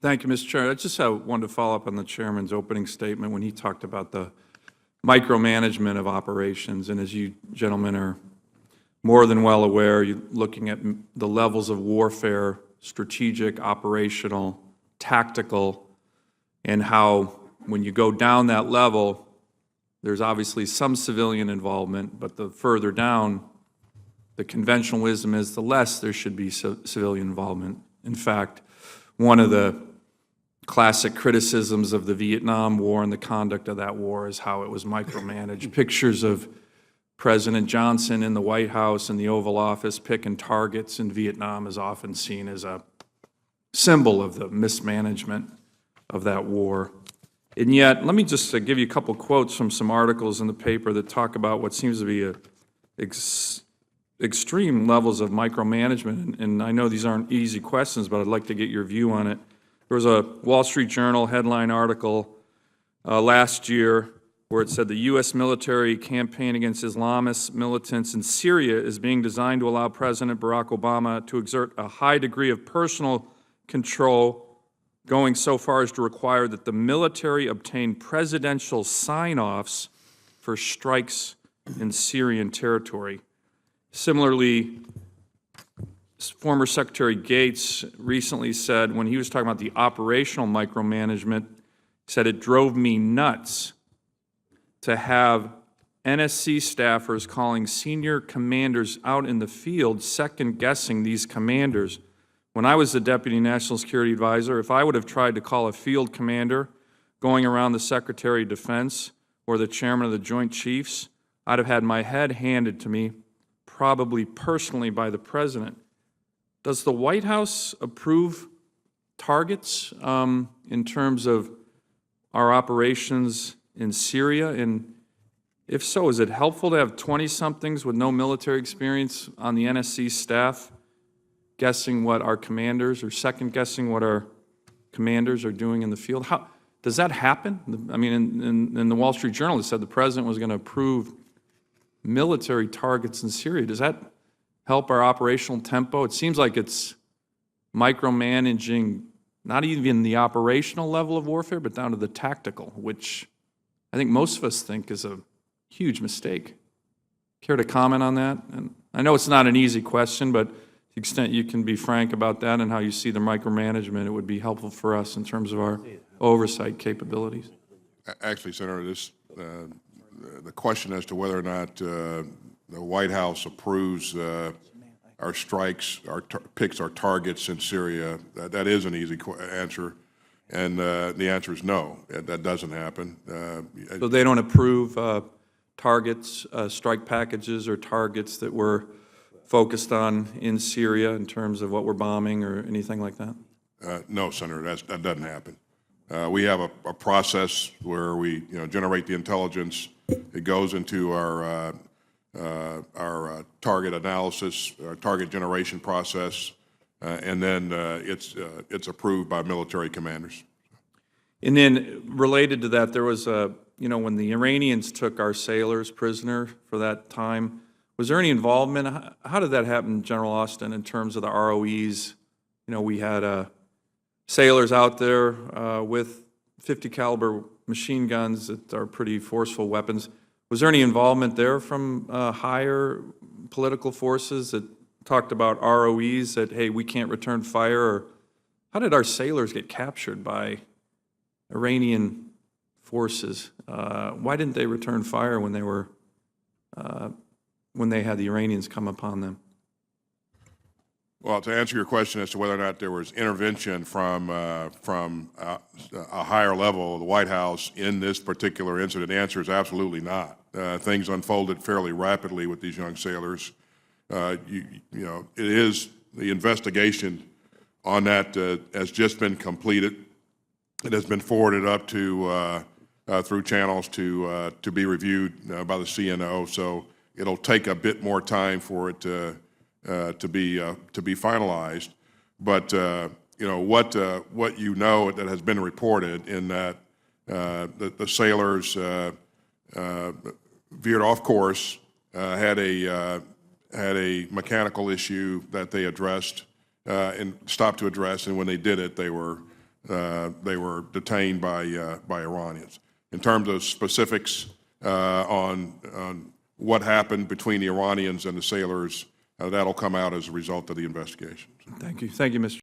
Thank you, Mr. Chair. I just wanted to follow up on the chairman's opening statement when he talked about the micromanagement of operations. And as you gentlemen are more than well aware, you're looking at the levels of warfare, strategic, operational, tactical, and how when you go down that level, there's obviously some civilian involvement, but the further down, the conventional wisdom is the less there should be civilian involvement. In fact, one of the classic criticisms of the Vietnam War and the conduct of that war is how it was micromanaged. Pictures of President Johnson in the White House and the Oval Office picking targets in Vietnam is often seen as a symbol of the mismanagement of that war. And yet, let me just give you a couple quotes from some articles in the paper that talk about what seems to be extreme levels of micromanagement. And I know these aren't easy questions, but I'd like to get your view on it. There was a Wall Street Journal headline article last year where it said the U.S. military campaign against Islamist militants in Syria is being designed to allow President Barack Obama to exert a high degree of personal control, going so far as to require that the military obtain presidential sign-offs for strikes in Syrian territory. Similarly, former Secretary Gates recently said, when he was talking about the operational micromanagement, said it drove me nuts to have NSC staffers calling senior commanders out in the field second-guessing these commanders. When I was the Deputy National Security Advisor, if I would have tried to call a field commander going around the Secretary of Defense or the Chairman of the Joint Chiefs, I'd have had my head handed to me, probably personally by the President. Does the White House approve targets in terms of our operations in Syria? And if so, is it helpful to have 20-somethings with no military experience on the NSC staff guessing what our commanders, or second-guessing what our commanders are doing in the field? How does that happen? I mean, in the Wall Street Journal, it said the President was going to approve military targets in Syria. Does that help our operational tempo? It seems like it's micromanaging not even the operational level of warfare, but down to the tactical, which I think most of us think is a huge mistake. Care to comment on that? And I know it's not an easy question, but to the extent you can be frank about that and how you see the micromanagement, it would be helpful for us in terms of our oversight capabilities. Actually, Senator, the question as to whether or not the White House approves our strikes, picks our targets in Syria, that is an easy answer, and the answer is no. That doesn't happen. So they don't approve targets, strike packages, or targets that we're focused on in Syria in terms of what we're bombing or anything like that? No, Senator, that doesn't happen. We have a process where we generate the intelligence. It goes into our target analysis, our target generation process, and then it's approved by military commanders. And then related to that, there was when the Iranians took our sailors prisoner for that time, was there any involvement? How did that happen, General Austin, in terms of the ROEs? We had sailors out there with 50 caliber machine guns that are pretty forceful weapons. Was there any involvement there from higher political forces that talked about ROEs, that, hey, we can't return fire? Or how did our sailors get captured by Iranian forces? Why didn't they return fire when they had the Iranians come upon them? Well, to answer your question as to whether or not there was intervention from a higher level of the White House in this particular incident, the answer is absolutely not. Things unfolded fairly rapidly with these young sailors. It is the investigation on that has just been completed. It has been forwarded up to through channels to be reviewed by the CNO. So it'll take a bit more time for it to be finalized, but what that has been reported in that the sailors veered off course, had a mechanical issue that they addressed and stopped to address, and when they did it, they were they were detained by Iranians. In terms of specifics on what happened between the Iranians and the sailors, that'll come out as a result of the investigation. Thank you. Thank you, Mr.